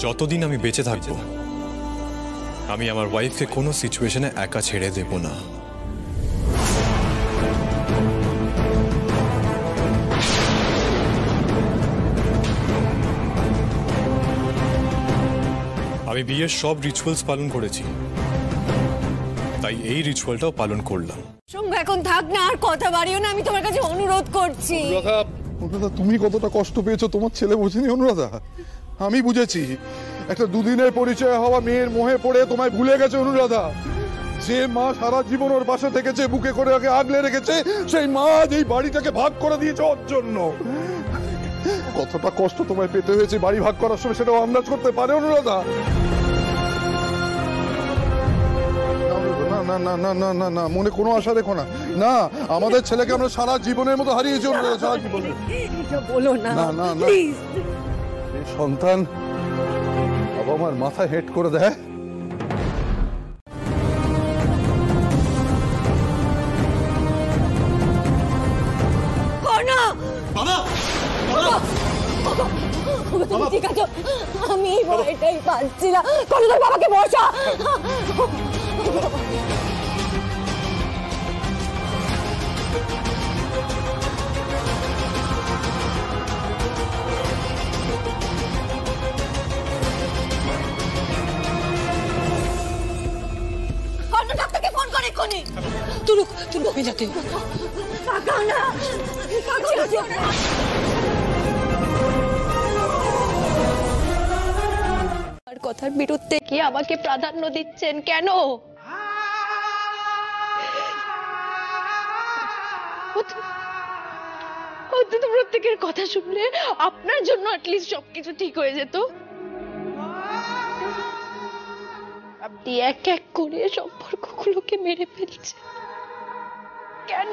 যতদিন আমি বেঁচে থাকবো আমি আমার ওয়াইফকে কোনো সিচুয়েশনে একা ছেড়ে দেব না। আমি বিয়ের সব রিচুয়ালস পালন করেছি, তাই এই রিচুয়ালটাও পালন করলাম। সঙ্গে এখন থাক না, আর কথা বাড়িও না, আমি তোমার কাছে অনুরোধ করছি। অনুরাধা, তুমি কতটা কষ্ট পেয়েছো তোমার ছেলে বোঝেনি অনুরাধা। আমি বুঝেছি, একটা দুদিনের পরিচয় হওয়া মেয়ের মোহে পড়ে তোমায় ভুলে গেছে অনুরাধা। যে মা সারা জীবন ওর পাশে থেকেছে, বুকে করে ওকে আগলে রেখেছে, সেই মা এই বাড়িটাকে ভাগ করে দিয়েছে ওর জন্য। কতটা কষ্ট তোমায় পেতে হয়েছে বাড়ি ভাগ করার সময়, সেটাও আন্দাজ করতে পারে অনুরাধা? না না না না না না, মনে কোনো আশা রেখো না। না, আমাদের ছেলেকে আমরা সারা জীবনের মতো হারিয়েছি অনুরাধা, সারা জীবনে। বলো না, না না না, এই সন্তান বাবা মার মাথায় হেড করে দেয়। ঠিক আছে, আমি এটাই পাচ্ছি না। তোর বাবাকে বসা। ফোন করে কোনি তুলুক তুমি যাতে না। কথার বিরুদ্ধে কি আমাকে প্রাধান্য দিচ্ছেন কেন? প্রত্যেকের কথা শুনলে আপনার জন্য অ্যাটলিস্ট সবকিছু ঠিক হয়ে যেত। আপনি এক এক করে সম্পর্কগুলোকে মেরে ফেলছেন কেন?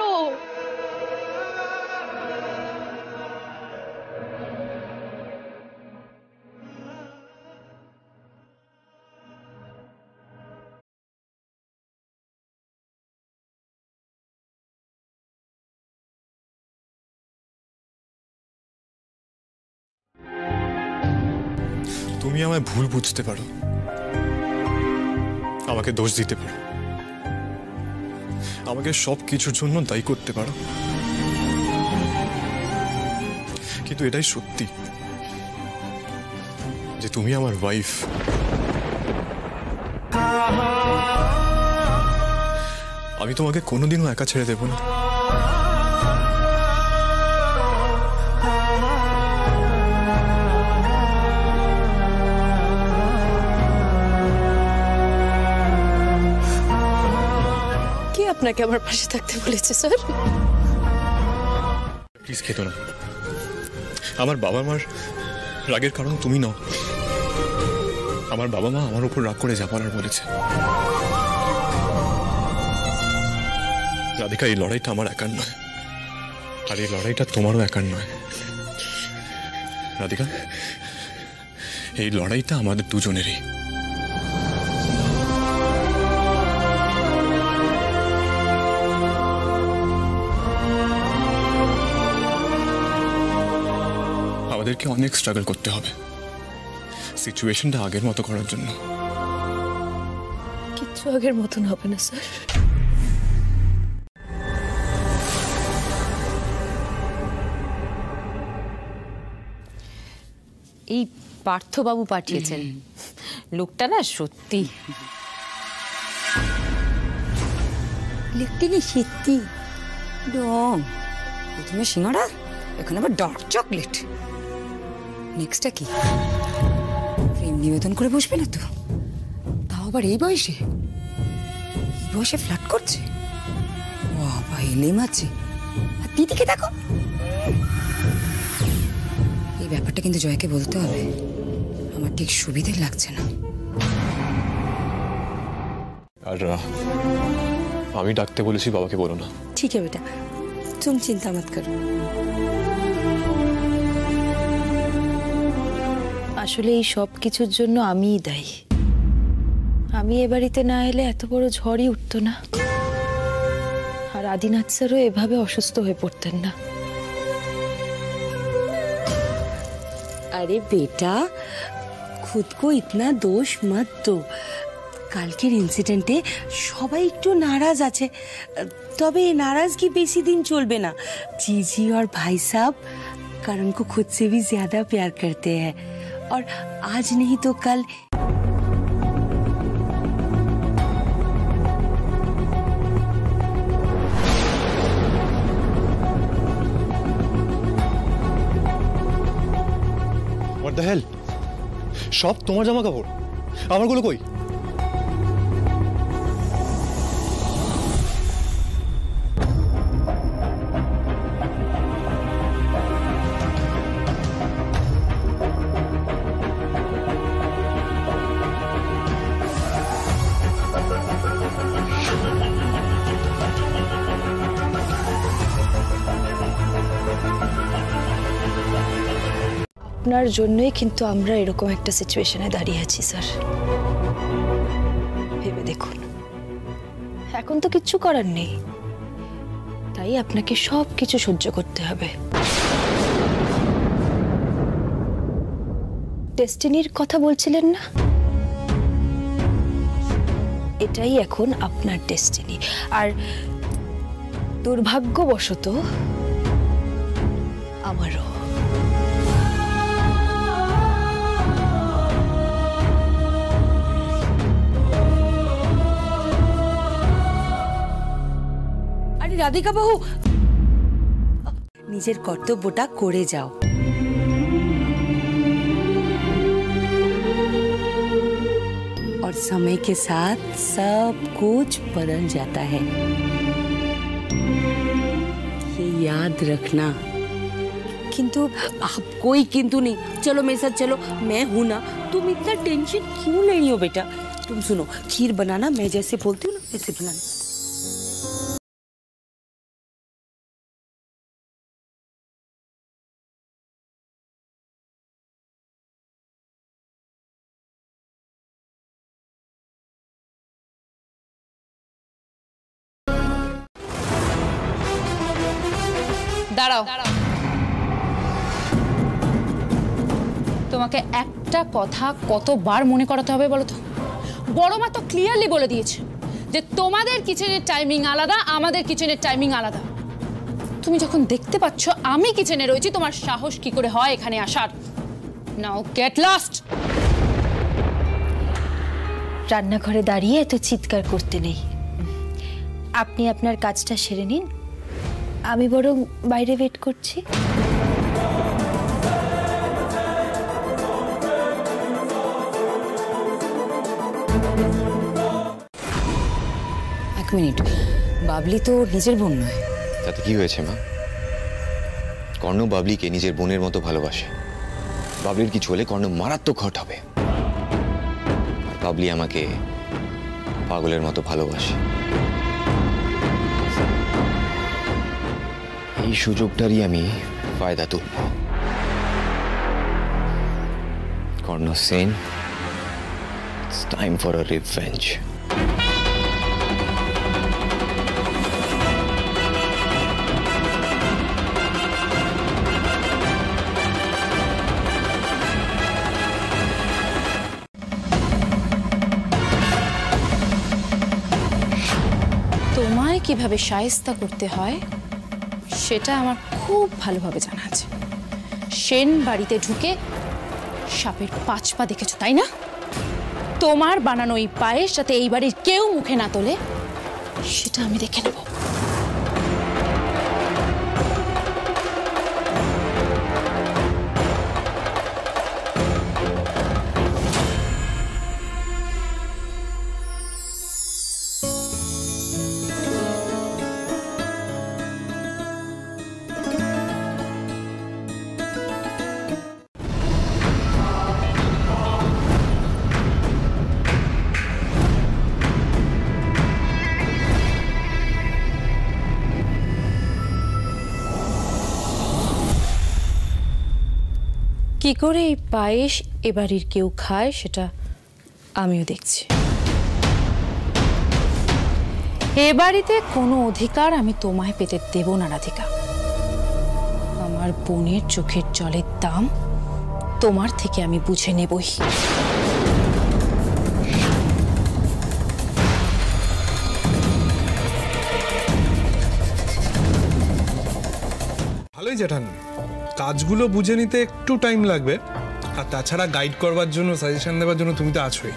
তুমি আমায় ভুল বুঝতে পারো, আমাকে দোষ দিতে পারো, আমাকে সব কিছুর জন্য দায়ী করতে পারো, কিন্তু এটাই সত্যি যে তুমি আমার ওয়াইফ। আমি তোমাকে কোনোদিনও একা ছেড়ে দেব না। আপনাকে আমার পাশে থাকতে বলেছে স্যার? প্লিজ খেতো না। আমার বাবা মার রাগের কারণ তুমি নও। আমার বাবা মা আমার উপর রাগ করে যাবার বলেছে। রাধিকা, এই লড়াইটা আমার একার নয়, আর এই লড়াইটা তোমারও একার নয়। রাধিকা, এই লড়াইটা আমাদের দুজনেরই। আমাদেরকে অনেক স্ট্রাগল করতে হবে সিচুয়েশনটা আগের মতো করার জন্য। কিচ্ছু আগের মতন হবে না স্যার। এই পার্থবাবু পাঠিয়েছেন, লোকটা না সত্যি লিখতে নেই সত্যি ডং। প্রথমে সিঙ্গাড়া, এখন আবার ডার্ক চকলেট। নেক্সটটা কি? প্রেম নিবেদন করে বসবে না তো? তাও আবার এই বয়সে? এই বয়সে ফ্ল্যাট করছে? বাবা, এলেম আছে। আর দিদিকে দেখো। এই ব্যাপারটা কিন্তু জয়কে বলতে হবে। আমার ঠিক সুবিধে লাগছে না। আর আমি ডাকতে বলেছি, বাবাকে বলো না। ঠিক আছে বেটা, तुम चिंता मत करो। আসলে এই সব কিছুর জন্য আমিই দায়ী। আমি এ বাড়িতে না এলে এত বড় ঝড়ই উঠতো না, আর আদিনাথ স্যারও এভাবে অসুস্থ হয়ে পড়তেন না। अरे बेटा, खुद को इतना दोष मत दो। কালকের ইনসিডেন্টে সবাই একটু নারাজ আছে, তবে ये नाराजगी बेसी दिन चलबे ना। जीजी और भाई साहब करण को खुद से भी ज्यादा प्यार करते हैं और आज नहीं तो कल What the hell? সব তোমার জামা কাপড়, আমারগুলো কই? আপনার জন্যই কিন্তু আমরা এরকম একটা সিচুয়েশনে দাঁড়িয়ে আছি স্যার। ভেবে দেখুন, এখন তো কিচ্ছু করার নেই, তাই আপনাকে সব কিছু সহ্য করতে হবে। ডেস্টিনির কথা বলছিলেন না, এটাই এখন আপনার ডেস্টিনি। আর দুর্ভাগ্যবশত আমারও। রাধিকা বাবু, নিজের কর্তব্যটা করে যাও। और समय के साथ सब कुछ बदल जाता है, ये याद रखना। किंतु आप कोई किंतु नहीं, चलो मेरे साथ चलो, मैं हूं ना। तुम इतना टेंशन क्यों ले रही हो बेटा? तुम सुनो, खीर बनाना मैं जैसे बोलती हूँ ना वैसे बनाना। দাঁড়াও, তোমাকে একটা কথা কতবার মনে করাতে হবে বলো তো? বড় মা তো ক্লিয়ারলি বলে দিয়েছে যে তোমাদের কিচেনের টাইমিং আলাদা, আমাদের কিচেনের টাইমিং আলাদা। তুমি যখন দেখতে পাচ্ছ আমি কিচেনে রয়েছি, তোমার সাহস কি করে হয় এখানে আসার? নাও গেট লস্ট। রান্নাঘরে দাঁড়িয়ে এত চিৎকার করতে নেই, আপনি আপনার কাজটা সেরে নিন, আমি বরং বাইরে ওয়েট করছি। এক মিনিট, বাবলি তো নিজের বোন নয়। তাতে কি হয়েছে মা? কর্ণ বাবলিকে নিজের বোনের মতো ভালোবাসে। বাবলির কিছু হলে কর্ণ মারাত্মক হট হবে, আর বাবলি আমাকে পাগলের মতো ভালোবাসে। এই সুযোগটারই আমি ফায়দা তুলব। Karna Sen, it's time for a revenge. তোমায় কিভাবে শায়েস্তা করতে হয় সেটা আমার খুব ভালোভাবে জানা আছে। সেন বাড়িতে ঢুকে সাপের 5 পা দেখেছো তাই না? তোমার বানানো এই পায়েস যাতে এই বাড়ির কেউ মুখে না তোলে সেটা আমি দেখে নেব। কি করে এই পায়েস এবাড়ির কেউ খায় সেটা আমিও দেখছি। এ বাড়িতে কোনো অধিকার আমি তোমায় পেতে দেব না রাধিকা। আমার বোনের চোখের জলের দাম তোমার থেকে আমি বুঝে নেবই। ওই জেঠান, কাজগুলো বুঝে নিতে একটু টাইম লাগবে, আর তাছাড়া গাইড করবার জন্য, সাজেশন দেওয়ার জন্য তুমি তো আছোই।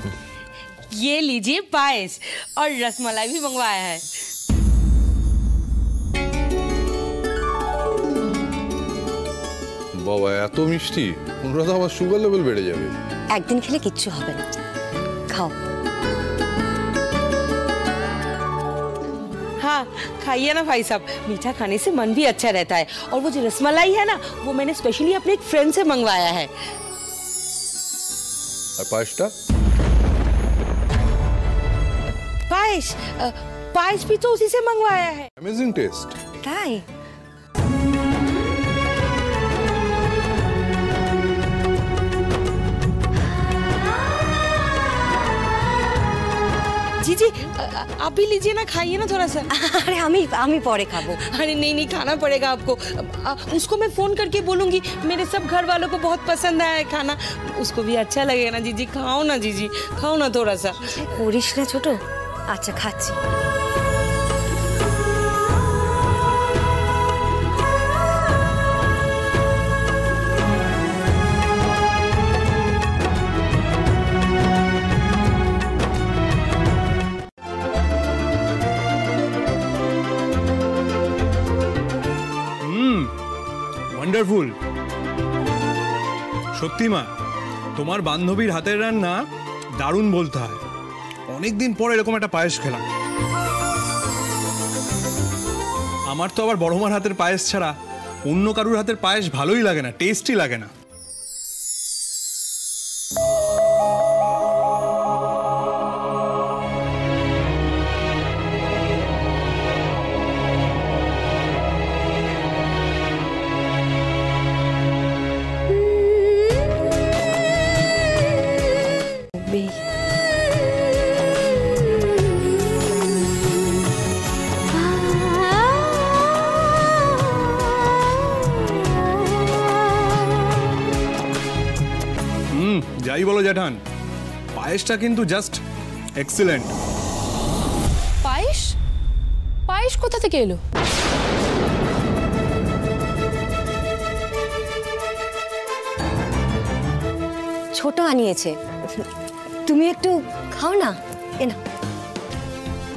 ये लीजिए पायस और रसमलाई भी मंगवाया है। বাবা এত মিষ্টি, অনুরাধা আমার সুগার লেভেল বেড়ে যাবে। একদিন খেলে কিচ্ছু হবে না, খাও। हाँ खाइए ना भाई साहब, मीठा खाने से मन भी अच्छा रहता है। और वो जो रसमलाई है ना, वो मैंने स्पेशली अपने एक फ्रेंड से मंगवाया है। আর পায়েসটা? पायस पायस भी तो उसी से मंगवाया है। Amazing test. তাই? जी जी आप भी लीजिए ना, खाइए ना थोड़ा सा। আরে আমি পরে খাবো। अरे नहीं नहीं, खाना पड़ेगा आपको। उसको मैं फोन करके बोलूंगी, मेरे सब घर वालों को बहुत पसंद आया है खाना, उसको भी अच्छा लगेगा ना। जीजी खाओ ना, जीजी खाओ ना थोड़ा सा। করিস না ছোট। আচ্ছা খাচ্ছি। ওয়ান্ডারফুল। সত্যি মা, তোমার বান্ধবীর হাতের রান্না দারুণ বলতে হয়। অনেকদিন পর এরকম একটা পায়েস খেলাম। আমার তো আবার বড়মার হাতের পায়েস ছাড়া অন্য কারুর হাতের পায়েস ভালোই লাগে না, টেস্টি লাগে না। যাই বলো জেঠান, পায়েসটা কিন্তু জাস্ট এক্সিলেন্ট। পায়েস? পায়েস কোথা থেকে এলো? ছোট আনিয়েছে, তুমি একটু খাও না। এ না।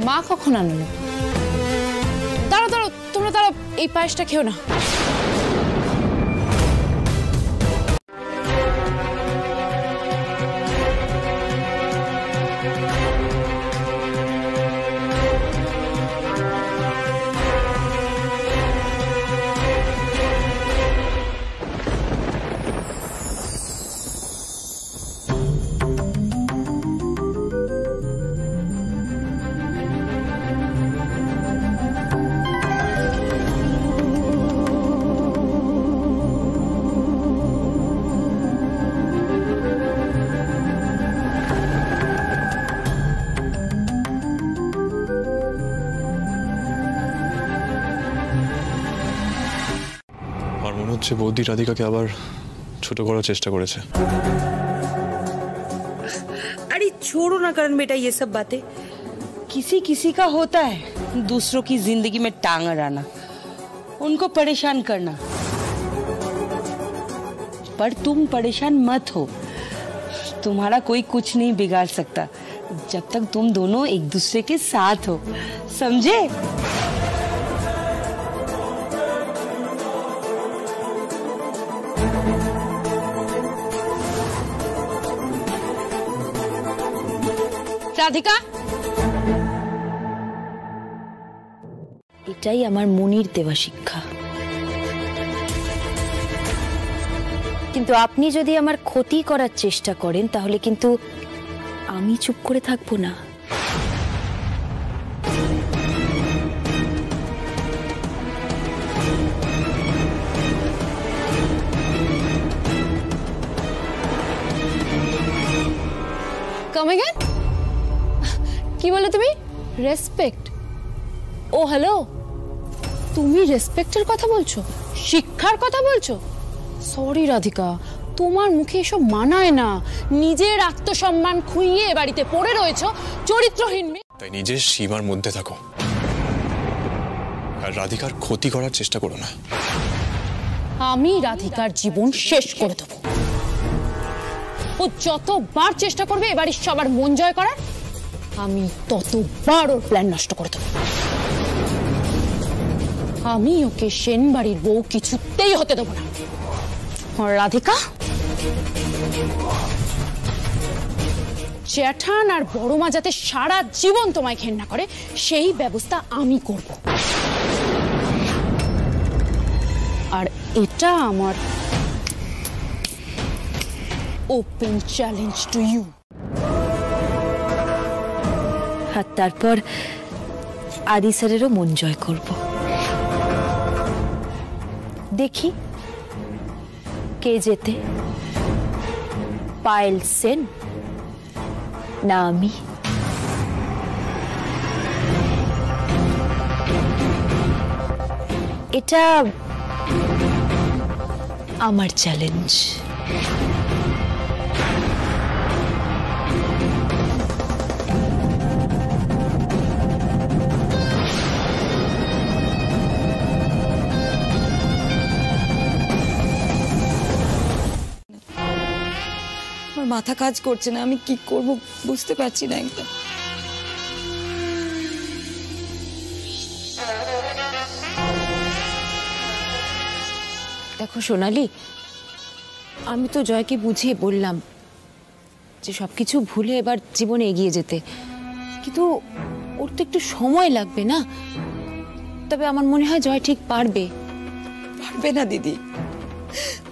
মা কখন আনলো? দাঁড়াও দাঁড়াও, তোমরা দাঁড়াও, এই পায়েসটা খেও না। মনে হচ্ছে বৌদি রাধিকাকে আবার ছোট করার চেষ্টা করেছে। अरे छोड़ो ना करण बेटा ये सब बातें, किसी किसी का होता है दूसरों की जिंदगी में टांग अड़ाना, उनको परेशान करना। पर तुम परेशान मत हो, तुम्हारा कोई कुछ नहीं बिगाड़ सकता जब तक तुम दोनों एक दूसरे के साथ हो, समझे? রাধিকা, এটাই আমার মনির দেওয়া শিক্ষা। কিন্তু আপনি যদি আমার ক্ষতি করার চেষ্টা করেন তাহলে কিন্তু আমি চুপ করে থাকবো না। কাম अगेन? কি বলে তুমি? রেসপেক্ট? ও হ্যালো, তুমি রেসপেক্টের কথা বলছো, শিক্ষার কথা বলছো? সরি রাধিকা, তোমার মুখে এসব মানায় না। নিজের আত্মসম্মান খুইয়ে বাড়িতে পড়ে রয়েছো, চরিত্রহীন মেয়ে। তাই নিজের সীমার মধ্যে থাকো আর রাধিকার ক্ষতি করার চেষ্টা করো না। আমি রাধিকার জীবন শেষ করে দেবো। ও যতবার চেষ্টা করবে এবারই সবার মন জয় করার, আমি ততবার ওর প্ল্যান নষ্ট করে দেবো। আমি ওকে সেন বাড়ির বউ কিছুতেই হতে দেবো না। রাধিকা, জ্যাঠান আর বড়মা যাতে সারা জীবন তোমায় ঘেন্না করে সেই ব্যবস্থা আমি করব। আর এটা আমার ওপেন চ্যালেঞ্জ টু ইউ। আর তারপর আদি স্যারেরও মন জয় করব। দেখি কে জেতে, পায়েল সেন না আমি। এটা আমার চ্যালেঞ্জ। আমার মাথা কাজ করছে না, আমি কি করব বুঝতে পারছি না একদম। দেখো সোনালি, আমি তো জয়কে বুঝিয়ে বললাম যে সবকিছু ভুলে এবার জীবনে এগিয়ে যেতে, কিন্তু ওর তো একটু সময় লাগবে না? তবে আমার মনে হয় জয় ঠিক পারবে। পারবে না দিদি,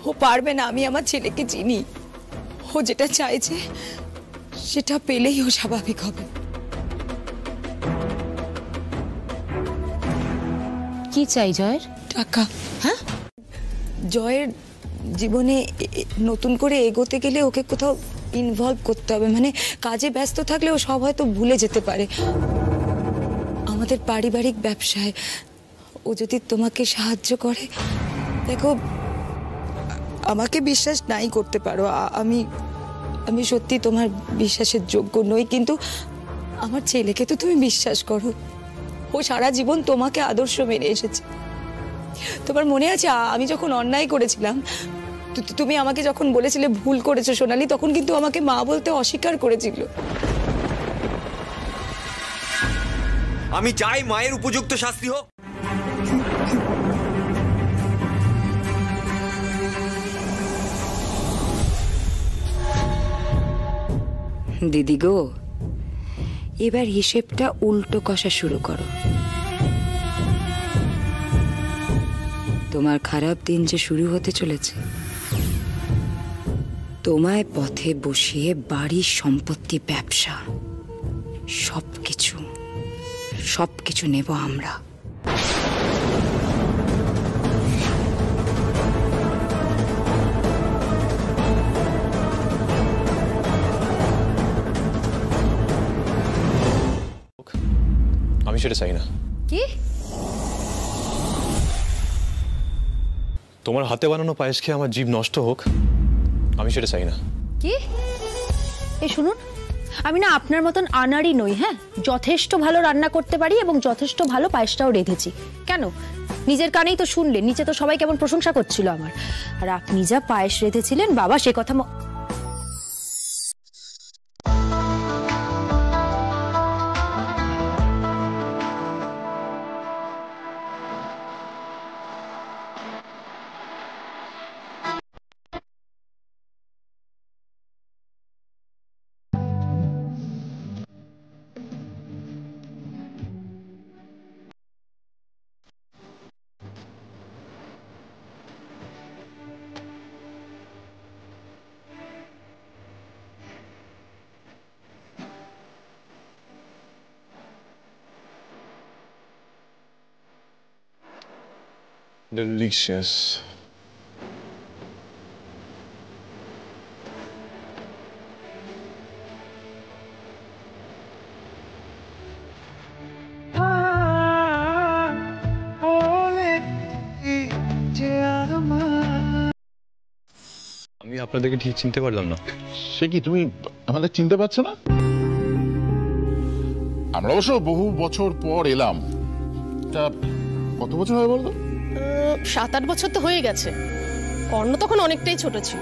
ও পারবে না। আমি আমার ছেলেকে চিনি, ও যেটা চাইছে সেটা পেলেই ও স্বাভাবিক হবে। কি চাই জয়ের? টাকা। হ্যাঁ, জয়ের জীবনে নতুন করে এগোতে গেলে ওকে কোথাও ইনভলভ করতে হবে। মানে কাজে ব্যস্ত থাকলে ও সব হয়তো ভুলে যেতে পারে। আমাদের পারিবারিক ব্যবসায় ও যদি তোমাকে সাহায্য করে, দেখো আমাকে বিশ্বাস নাই করতে পারো, আমি সত্যি তোমার বিশ্বাসের যোগ্য নই, কিন্তু আমার ছেলেকে তো তুমি বিশ্বাস করো। ও সারা জীবন তোমাকে আদর্শ মেনে এসেছে। তোমার মনে আছে আমি যখন অন্যায় করেছিলাম, তুমি আমাকে যখন বলেছিলে ভুল করেছো সোনালি, তখন কিন্তু আমাকে মা বলতে অস্বীকার করেছিল। আমি চাই মায়ের উপযুক্ত শাস্তি হোক। দিদি গো, এবার হিসেবটা উল্টো কষা শুরু করো। তোমার খারাপ দিন যে শুরু হতে চলেছে, তোমায় পথে বসিয়ে বাড়ির সম্পত্তি, ব্যবসা সবকিছু নেব আমরা। আমি সেটা চাই না। কি? তোমার হাতে বানানো পায়েস খেয়ে আমার জীব নষ্ট হোক, আমি সেটা চাই না। কি? এই শুনুন, আমি না আপনার মতন আনাড়ি নই। হ্যাঁ, যথেষ্ট ভালো রান্না করতে পারি এবং যথেষ্ট ভালো পায়েসটাও রেঁধেছি। কেন? নিজের কানেই তো শুনলেন, নিচে তো সবাই কেমন প্রশংসা করছিল আমার। আর আপনি যা পায়েস রেঁধেছিলেন বাবা, সে কথা Delicious. আমি আপনাদেরকে ঠিক চিনতে পারলাম না। সে কি, তুমি আমাদের চিনতে পারছো না? আমরা অবশ্য বহু বছর পর এলাম। তা কত বছর হয় বলতো? 7-8 বছর তো হয়ে গেছে। কর্ণ তখন অনেকটাই ছোট ছিল।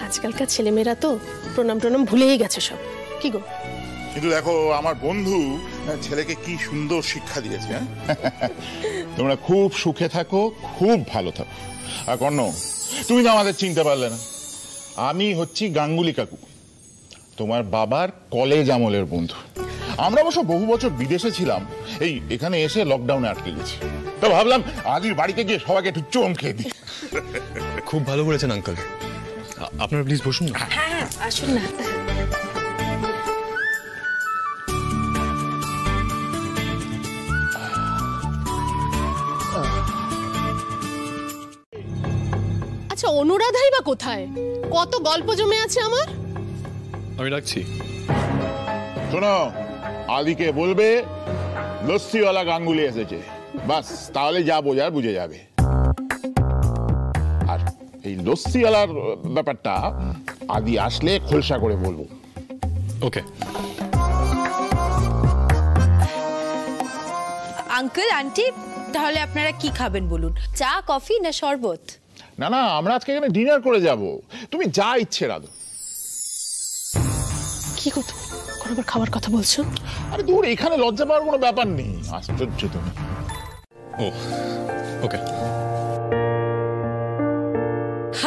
আজকালকার ছেলেমেয়েরা তো প্রণাম ভুলেই গেছে সব। কি গো? কিন্তু দেখো আমার বন্ধু ছেলেকে কি সুন্দর শিক্ষা দিয়েছে। তোমরা খুব সুখে থাকো, খুব ভালো থাকো। আর কর্ণ, তুমি তো আমাদের চিনতে পারলে না। আমি হচ্ছি গাঙ্গুলি কাকু, তোমার বাবার কলেজ আমলের বন্ধু। আমরা অবশ্য বহু বছর বিদেশে ছিলাম, এই এখানে এসে লকডাউনে আটকে গেছি। তো ভাবলাম আদির বাড়িতে গিয়ে সবাইকে একটু চমকে দিই। খুব ভালো করেছেন আঙ্কেল, আপনারা প্লিজ বসুন না। হ্যাঁ আসুন না। আচ্ছা অনুরাধাই বা কোথায়? কত গল্প জমে আছে আমার। আমি রাখছি। শোনো, আদিকে বলবে লস্যিওয়ালা গাঙ্গুলি এসেছে, বাস তাহলে যা বোঝার বুঝে যাবে। আর এই লস্যিওয়ালার ব্যাপারটা আদি আসলে খোলসা করে বলবো। ওকে। আঙ্কেল আন্টি, তাহলে আপনারা কি খাবেন বলুন? চা, কফি না শরবত? না না, আমরা আজকে এখানে ডিনার করে যাব, তুমি যা ইচ্ছে রাধো। কি করতো কোনবার খাবার কথা বলছো? আরে দূর, এখানে লজ্জা পাওয়ার কোনো ব্যাপার নেই। আশ্চর্য তুমি। ও ওকে।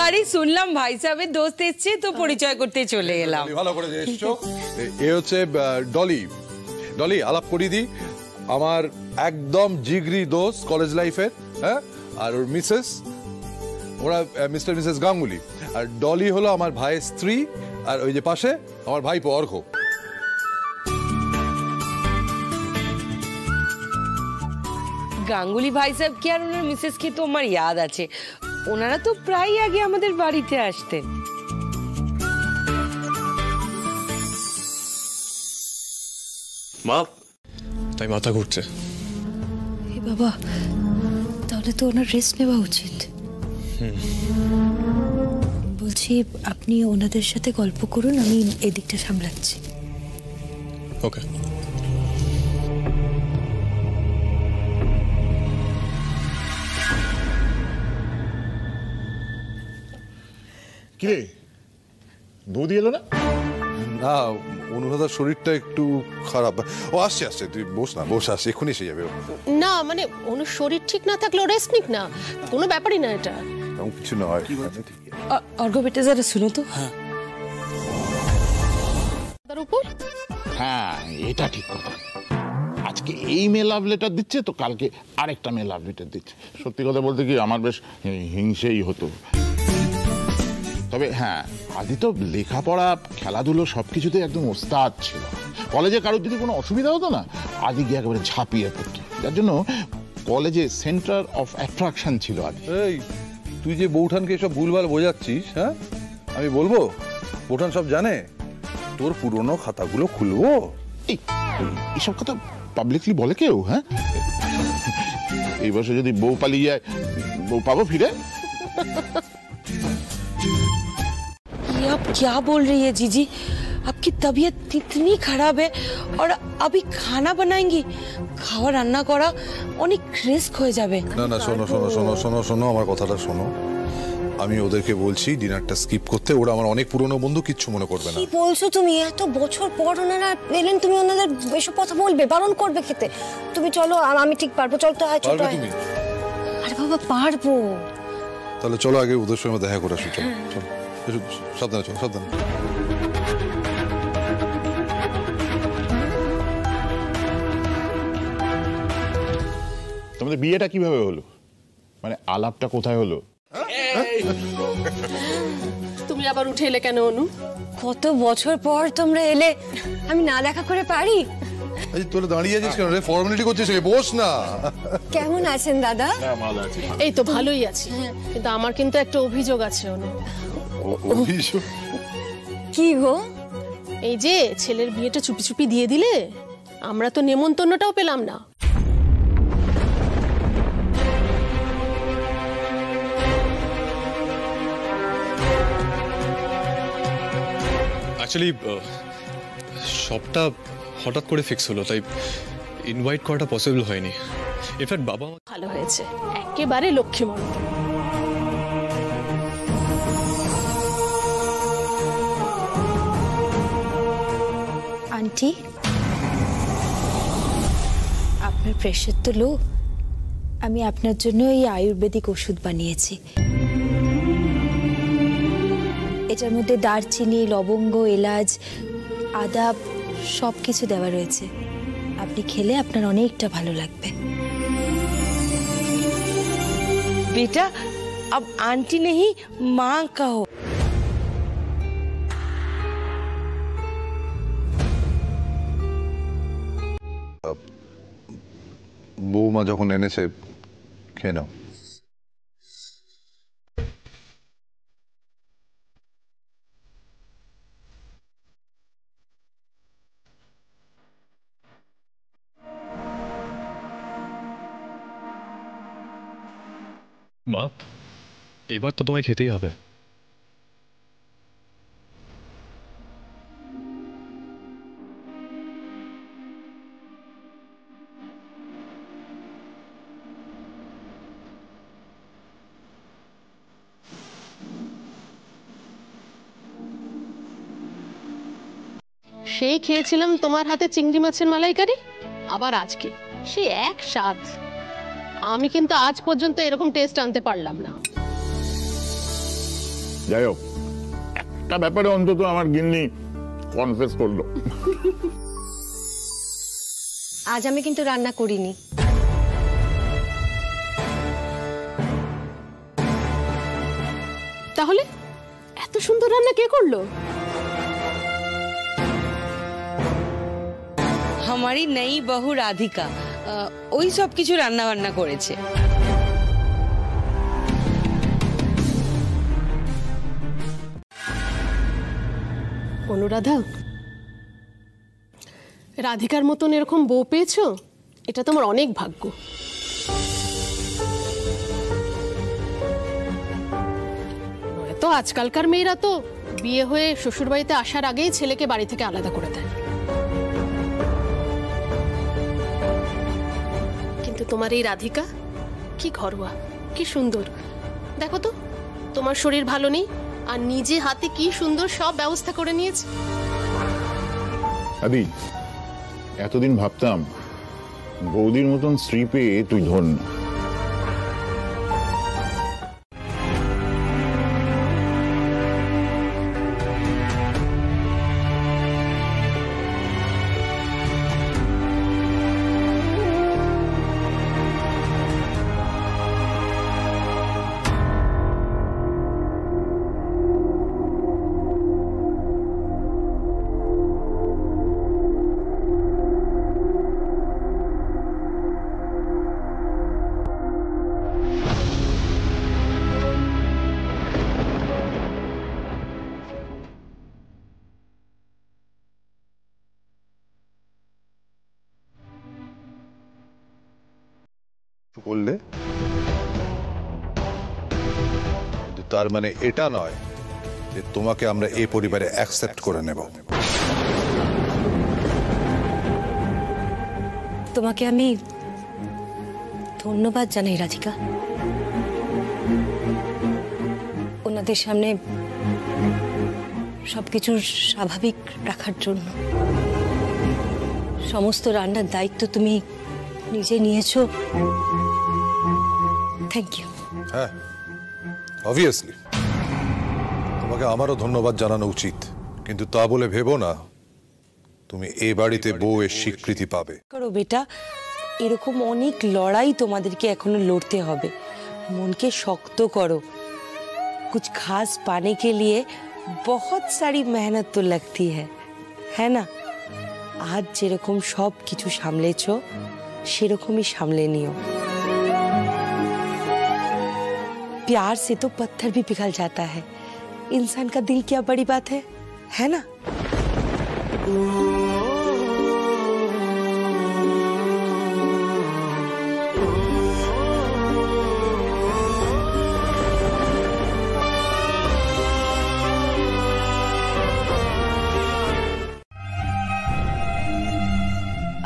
আরে শুনলাম ভাই সাহেবের দোস্ত এসছে, তো পরিচয় করতে চলে এলাম। ভালো করে এসছো। এ হচ্ছে ডলি। ডলি, আলাপ করিয়ে দিই, আমার একদম জিগরি দোস্ত কলেজ লাইফের। হ্যাঁ, আর ওর মিসেস, ওরা মিস্টার মিসেস গাঙ্গুলি। আর ডলি হলো আমার ভাইয়ের স্ত্রী, আর ওই যে পাশে আমার ভাইপো অর্ঘ। গাঙ্গুলি ভাই সাহেব কি আর ওনার মিসেস কি তো আমার ইয়াদ আছে। ওনারা তো প্রায় আগে আমাদের বাড়িতে আসতেন। মা, তাই মাথা ঘুরছে। এ বাবা, তাহলে তো ওনার রেস্ট নেওয়া উচিত। বলছি আপনি ওনাদের সাথে গল্প করুন, আমি এদিকটা সামলাচ্ছি। ওকে। কিরে, বৌদি এলো না? না, অনুরাধার শরীরটা একটু খারাপ। ও আসছে আসছে, তুই বস না, বস, আসছে, এক্ষুনি এসে যাবে। না মানে অনুর শরীর ঠিক না থাকলে রেস্ট নিক না, কোনো ব্যাপারই না এটা। এমন কিছু নয়। অর্ঘ বেটা যারা শুনো তো। তার উপর হ্যাঁ, এটা ঠিক কথা। আজকে এই মেয়ে লাভ লেটার দিচ্ছে, তো কালকে আরেকটা মেয়ে লাভ লেটার দিচ্ছে। সত্যি কথা বলতে কি আমার বেশ হিংসেই হতো। তবে হ্যাঁ, আদি তো লেখাপড়া, খেলাধুলো সবকিছুতে একদম ওস্তাদ ছিল। কলেজে কারোর যদি কোনো অসুবিধা হতো না, আদি গিয়ে একেবারে ঝাঁপিয়ে পড়তো। যার জন্য কলেজে সেন্টার অফ অ্যাট্রাকশন ছিল আদি। এই, তুই যে বৌঠানকে সব ভুলভাল বোঝাচ্ছিস, হ্যাঁ আমি বলবো, বৌঠান সব জানে। তোর পুরনো খাতাগুলো খুলবো। এইসব কথা পাবলিকলি বলে কেউ? হ্যাঁ, এই বছর যদি বউ পালিয়ে যায়, বউ পাবো ফিরে? ये आप क्या बोल रही है जीजी? आपकी तबीयत इतनी खराब है और अभी खाना बनाएंगी? খাওয়া রান্না করা অনেক রিস্ক হয়ে যাবে। না না, শোনো শোনো শোনো শোনো শোনো, আমার কথাটা শোনো। আমি ওদেরকে বলছি ডিনারটা স্কিপ করতে। ওরা আমার অনেক পুরনো বন্ধু, কিচ্ছু মনে করবে না। কি বলছো তুমি? এত বছর পর ওনারা এলেন, তুমি ওনাদের এসব কথা বলবে, বারণ করবে খেতে? তুমি চলো, আমি ঠিক পারবো। চল তো, ছোট। আরে বাবা, পারবো। তাহলে চলো আগে ওদের সঙ্গে দেখা করে আসি। চলো চলো, সাবধানে চলো, সাবধানে। তোমাদের বিয়েটা কিভাবে হলো? মানে আলাপটা কোথায় হলো? তুমি আবার উঠে এলে কেন অনু? কত বছর পর তোমরা এলে, আমি না দেখা করে পারি? এই তোরা দাঁড়িয়ে আছিস কেন রে? ফর্মালিটি করছিস? বস না। কেমন আছেন দাদা? এই তো ভালোই আছি, কিন্তু আমার কিন্তু একটা অভিযোগ আছে। অভিযোগ? কি গো? এই যে ছেলের বিয়েটা চুপি চুপি দিয়ে দিলে, আমরা তো নেমন্তন্নটাও পেলাম না। অ্যাকচুয়ালি সবটা হঠাৎ করে ফিক্স হলো, তাই ইনভাইট করাটা পসিবল হয়নি। ইনফ্যাক্ট বাবা ভালো হয়েছে, একেবারে লক্ষ্মী মন্দ। আন্টি, আপনার প্রেশার তো লো, আমি আপনার জন্য এই আয়ুর্বেদিক ওষুধ বানিয়েছি। এটার মধ্যে দারচিনি, লবঙ্গ, এলাচ, আদা সব কিছু দেওয়া রয়েছে। আপনি খেলে আপনার অনেকটা ভালো লাগবে। बेटा अब आंटी नहीं माँ कहो। বৌমা যখন এনেছে খেয়ে নাও। মা, এবার তো তোমায় খেতেই হবে। সেই খেয়েছিলাম তোমার হাতে চিংড়ি মাছের মালাইকারি, আবার আজকে সে এক স্বাদ। আমি কিন্তু আজ পর্যন্ত এরকম টেস্ট আনতে পারলাম না। যাই হোক, একটা ব্যাপারে অন্তত আমার গিন্নি কনফেস করলো। আজ আমি কিন্তু রান্না করিনি। তাহলে এত সুন্দর রান্না কে করলো? हमारी नई बहू राधिका ওই সব কিছু রান্না বান্না করেছে। অনুরাধা, রাধিকার মতন এরকম বউ পেয়েছো, এটা তোমার অনেক ভাগ্য। নয়তো আজকালকার মেয়েরা তো বিয়ে হয়ে শ্বশুরবাড়িতে আসার আগেই ছেলেকে বাড়ি থেকে আলাদা করে দেয়। কিন্তু তোমার এই রাধিকা কি ঘরোয়া, কি সুন্দর। দেখো তো, তোমার শরীর ভালো নেই আর নিজে হাতে কি সুন্দর সব ব্যবস্থা করে নিয়েছে। আদি, এতদিন ভাবতাম বৌদির মতন স্ত্রী পেয়ে তুই ধন্য। করলে তার মানে এটা নয় যে তোমাকে আমরা এই পরিবারে অ্যাকসেপ্ট করে নেব। তোমাকে আমি ধন্যবাদ জানাই রাধিকা, ওনাদের সামনে সবকিছু স্বাভাবিক রাখার জন্য। সমস্ত রান্নার দায়িত্ব তুমি নিজে নিয়েছো। Thank you. হ্যাঁ, অবভিয়াসলি তোমাকে আমারও ধন্যবাদ জানানো উচিত, কিন্তু তা বলে ভেবো না তুমি এই বাড়িতে বউয়ের স্বীকৃতি পাবে। করো বেটা, এরকম অনেক লড়াই তোমাদেরকে এখনো লড়তে হবে। মনকে শক্ত করো। कुछ खास पाने के लिए बहुत सारी मेहनत तो लगती है ना? আজ যেরকম সব কিছু সামলেছ সেরকমই সামলে নিও। प्यार से तो पत्थर भी पिघल जाता है, इंसान का दिल क्या बड़ी बात है ना?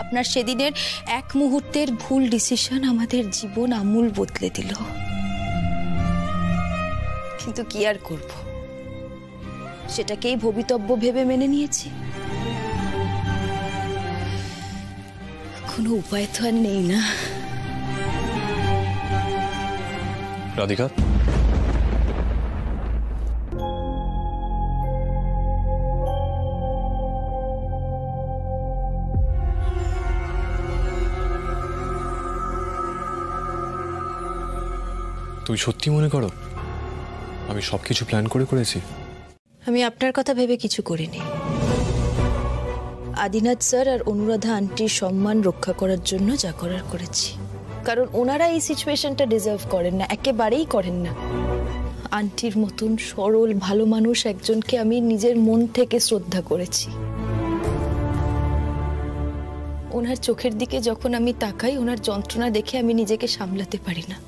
আপনার সেদিনের এক মুহূর্তের ভুল ডিসিশন আমাদের জীবন আমূল বদলে দিল। কিন্তু কি আর করব, সেটাকেই ভবিতব্য ভেবে মেনে নিয়েছি। কোনো উপায় তো আর নেই না। রাধিকা, তুমি সত্যি মনে করো আমি সবকিছু প্ল্যান করে করেছি? আমি আপনার কথা ভেবে কিছু করিনি। আদিনাথ স্যার আর অনুরাধা আন্টির সম্মান রক্ষা করার জন্য যা করার করেছি। কারণ ওনারা এই সিচুয়েশনটা ডিজার্ভ করেন না, একেবারেই করেন না। আন্টির মতন সরল ভালো মানুষ একজনকে আমি নিজের মন থেকে শ্রদ্ধা করেছি। ওনার চোখের দিকে যখন আমি তাকাই, ওনার যন্ত্রণা দেখে আমি নিজেকে সামলাতে পারি না।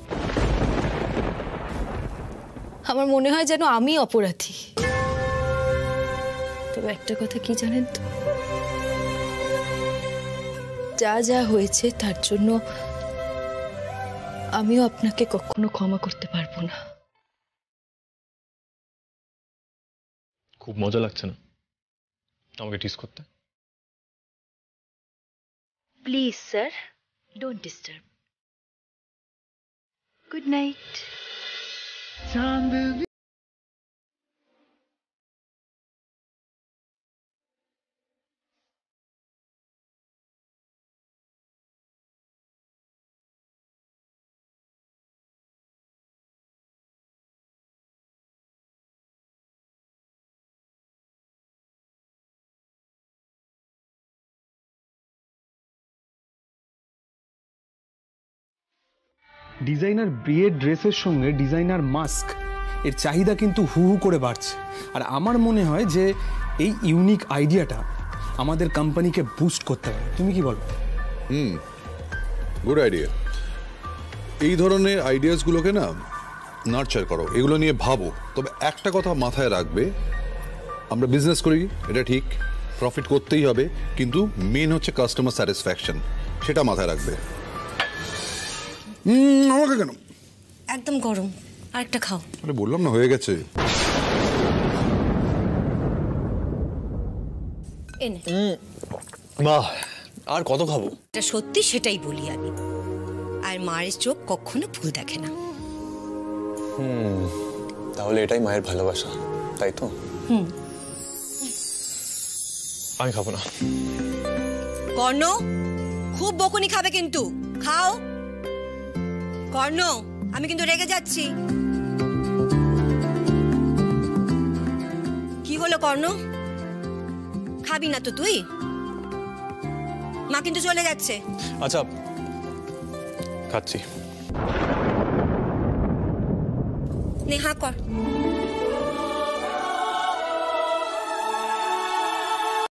আমার মনে হয় যেন আমি অপরাধী। তবে একটা কথা কি জানেন তো, যা যা হয়েছে তার জন্য আমিও আপনাকে কখনো ক্ষমা করতে পারবো না। খুব মজা লাগছে না আমাকে টিস করতে? Please sir, don't disturb. Good night. Designer বিয়ের ড্রেসের সঙ্গে ডিজাইনার মাস্ক এর চাহিদা কিন্তু হু হু করে বাড়ছে। আর আমার মনে হয় যে এই ইউনিক আইডিয়াটা আমাদের কোম্পানিকে বুস্ট করতে পারে। তুমি কি বলো? Good idea. এই ধরনের আইডিয়াসগুলোকে না নার্চার করো, এগুলো নিয়ে ভাবো। তবে একটা কথা মাথায় রাখবে, আমরা বিজনেস করি, এটা ঠিক, প্রফিট করতেই হবে, কিন্তু মেন হচ্ছে কাস্টমার স্যাটিসফ্যাকশন, সেটা মাথায় রাখবে। আমাকে কেন? একদম গরম, আরেকটা খাও। আরে বললাম না হয়ে গেছে। বাহ, আর কত খাবো? এটা সত্যি, সেটাই বলি আমি। আর মায়ের চোখ কখনো ভুল দেখে না। তাহলে এটাই মায়ের ভালোবাসা, তাই তো? আমি খাবো না। কর্ণ, খুব বকুনি খাবে কিন্তু, খাও। কর্ণ, আমি কিন্তু রেগে যাচ্ছি। কি হলো কর্ণ, খাবি না তো তুই? মা কিন্তু চলে যাচ্ছে। আচ্ছা, খাচ্ছি। নে হা কর।